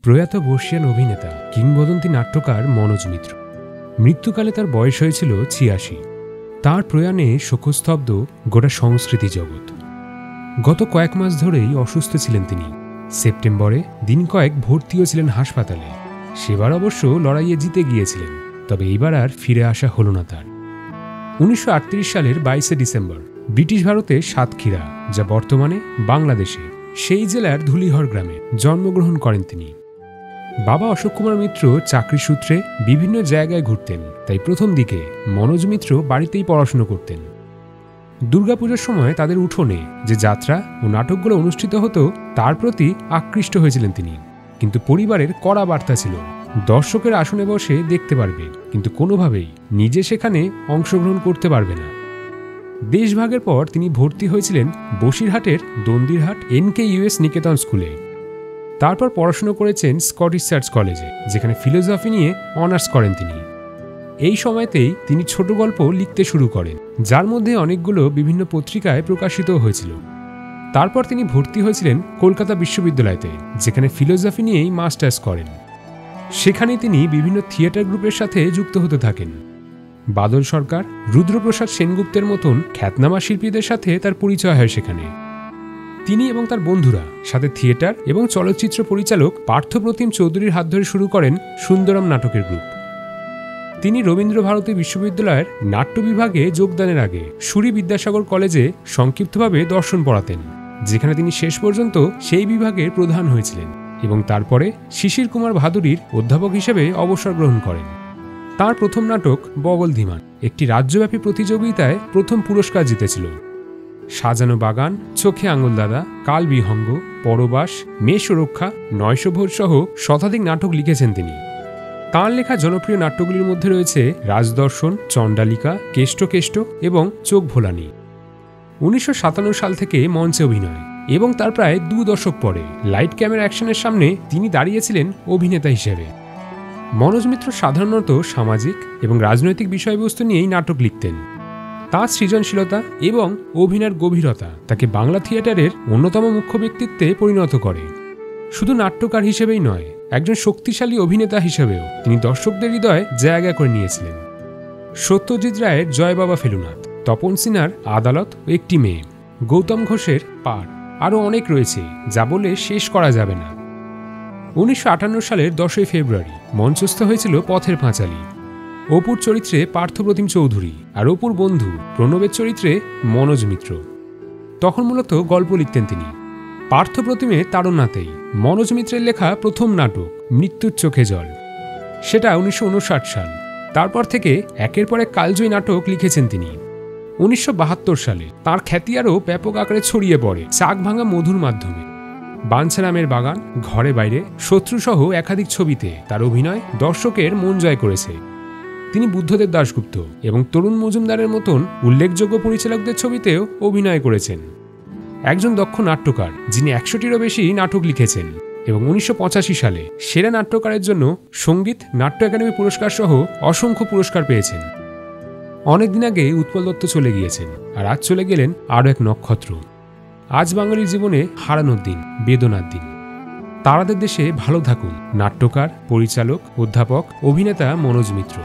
প্রয়াত বর্ষিয়ান অভিনেতা কিংবদন্তি নাট্যকার মনোজ মিত্র। মৃত্যুকালে তার বয়স হয়েছিল ৮৬। তার প্রয়াণে শোকস্তব্ধ গোটা সংস্কৃতি জগৎ। গত কয়েক মাস ধরেই অসুস্থ ছিলেন তিনি। সেপ্টেম্বরে দিন কয়েক ভর্তিও ছিলেন হাসপাতালে। সেবার অবশ্য লড়াইয়ে জিতে গিয়েছিলেন, তবে এইবার আর ফিরে আসা হল না তার। ১৯৩৮ সালের ২২শে ডিসেম্বর ব্রিটিশ ভারতে সাতক্ষীরা, যা বর্তমানে বাংলাদেশে, সেই জেলার ধুলিহর গ্রামে জন্মগ্রহণ করেন তিনি। বাবা অশোক কুমার মিত্র চাকরি সূত্রে বিভিন্ন জায়গায় ঘুরতেন, তাই প্রথম দিকে মনোজ মিত্র বাড়িতেই পড়াশুনো করতেন। দুর্গাপুজোর সময় তাদের উঠোনে যে যাত্রা ও নাটকগুলো অনুষ্ঠিত হতো তার প্রতি আকৃষ্ট হয়েছিলেন তিনি। কিন্তু পরিবারের কড়া বার্তা ছিল, দর্শকের আসনে বসে দেখতে পারবে, কিন্তু কোনোভাবেই নিজে সেখানে অংশগ্রহণ করতে পারবে না। দেশভাগের পর তিনি ভর্তি হয়েছিলেন বসিরহাটের দন্দিরহাট NKUS নিকেতন স্কুলে। তারপর পড়াশোনা করেছেন স্কটিশ চার্চ কলেজে, যেখানে ফিলোসফি নিয়ে অনার্স করেন তিনি। এই সময়তেই তিনি ছোট গল্প লিখতে শুরু করেন, যার মধ্যে অনেকগুলো বিভিন্ন পত্রিকায় প্রকাশিত হয়েছিল। তারপর তিনি ভর্তি হয়েছিলেন কলকাতা বিশ্ববিদ্যালয়তে, যেখানে ফিলোসফি নিয়েই মাস্টার্স করেন। সেখানে তিনি বিভিন্ন থিয়েটার গ্রুপের সাথে যুক্ত হতে থাকেন। বাদল সরকার, রুদ্রপ্রসাদ সেনগুপ্তের মতন খ্যাতনামা শিল্পীদের সাথে তার পরিচয় হয় সেখানে। তিনি এবং তার বন্ধুরা সাথে থিয়েটার এবং চলচ্চিত্র পরিচালক পার্থপ্রতিম চৌধুরীর হাত ধরে শুরু করেন সুন্দরম নাটকের গ্রুপ। তিনি রবীন্দ্রভারতী বিশ্ববিদ্যালয়ের নাট্য বিভাগে যোগদানের আগে সুরী বিদ্যাসাগর কলেজে সংক্ষিপ্তভাবে দর্শন পড়াতেন, যেখানে তিনি শেষ পর্যন্ত সেই বিভাগের প্রধান হয়েছিলেন এবং তারপরে শিশির কুমার ভাদুরীর অধ্যাপক হিসেবে অবসর গ্রহণ করেন। তার প্রথম নাটক বগল ধীমান একটি রাজ্যব্যাপী প্রতিযোগিতায় প্রথম পুরস্কার জিতেছিল। সাজানো বাগান, চোখে আঙুল দাদা, কাল বিহঙ্গ, পরবাস, মেয়ে সুরক্ষা, ৯০০ ভোট সহ শতাধিক নাটক লিখেছেন তিনি। তাঁর লেখা জনপ্রিয় নাট্যগুলির মধ্যে রয়েছে রাজদর্শন, চণ্ডালিকা, কেষ্ট কেষ্ট এবং চোখ ভোলানি। ১৯৫৭ সাল থেকে মঞ্চে অভিনয় এবং তার প্রায় ২ দশক পরে লাইট ক্যামেরা অ্যাকশনের সামনে তিনি দাঁড়িয়েছিলেন অভিনেতা হিসেবে। মনোজ মিত্র সাধারণত সামাজিক এবং রাজনৈতিক বিষয়বস্তু নিয়েই নাটক লিখতেন। তাঁর সৃজনশীলতা এবং অভিনয়ের গভীরতা তাকে বাংলা থিয়েটারের অন্যতম মুখ্য ব্যক্তিত্বে পরিণত করে। শুধু নাট্যকার হিসেবেই নয়, একজন শক্তিশালী অভিনেতা হিসেবেও তিনি দর্শকদের হৃদয়ে জায়গা করে নিয়েছিলেন। সত্যজিৎ রায়ের জয় বাবা ফেলুনাথ, তপন সিনহার আদালত ও একটি মেয়ে, গৌতম ঘোষের পার, আরও অনেক রয়েছে যা বলে শেষ করা যাবে না। ১৯৫৮ সালের ১০ই ফেব্রুয়ারি মঞ্চস্থ হয়েছিল পথের পাঁচালী। অপুর চরিত্রে পার্থপ্রতিম চৌধুরী আর অপুর বন্ধু প্রণবের চরিত্রে মনোজ মিত্র। তখন মূলত গল্প লিখতেন তিনি। পার্থপ্রতিমের তাড়নাতেই মনোজ মিত্রের লেখা প্রথম নাটক মৃত্যুর চোখে জল, সেটা ১৯৫৯ সাল। তারপর থেকে একের পর এক কালজয়ী নাটক লিখেছেন তিনি। ১৯৭২ সালে তাঁর খ্যাতি আরও ব্যাপক আকারে ছড়িয়ে পড়ে চাক ভাঙা মধুর মাধ্যমে। বাঞ্ছারামের বাগান, ঘরে বাইরে, শত্রুসহ একাধিক ছবিতে তার অভিনয় দর্শকের মন জয় করেছে। তিনি বুদ্ধদেব দাশগুপ্ত এবং তরুণ মজুমদারের মতন উল্লেখযোগ্য পরিচালকদের ছবিতেও অভিনয় করেছেন। একজন দক্ষ নাট্যকার যিনি ১০০টিরও বেশি নাটক লিখেছেন এবং ১৯৮৫ সালে সেরা নাট্যকারের জন্য সঙ্গীত নাট্য একাডেমি পুরস্কার সহ অসংখ্য পুরস্কার পেয়েছেন। অনেকদিন আগে উৎপল দত্ত চলে গিয়েছেন, আর আজ চলে গেলেন আরও এক নক্ষত্র। আজ বাঙালির জীবনে হারানোর দিন, বেদনার দিন। তারাদের দেশে ভালো থাকুন নাট্যকার, পরিচালক, অধ্যাপক, অভিনেতা মনোজ মিত্র।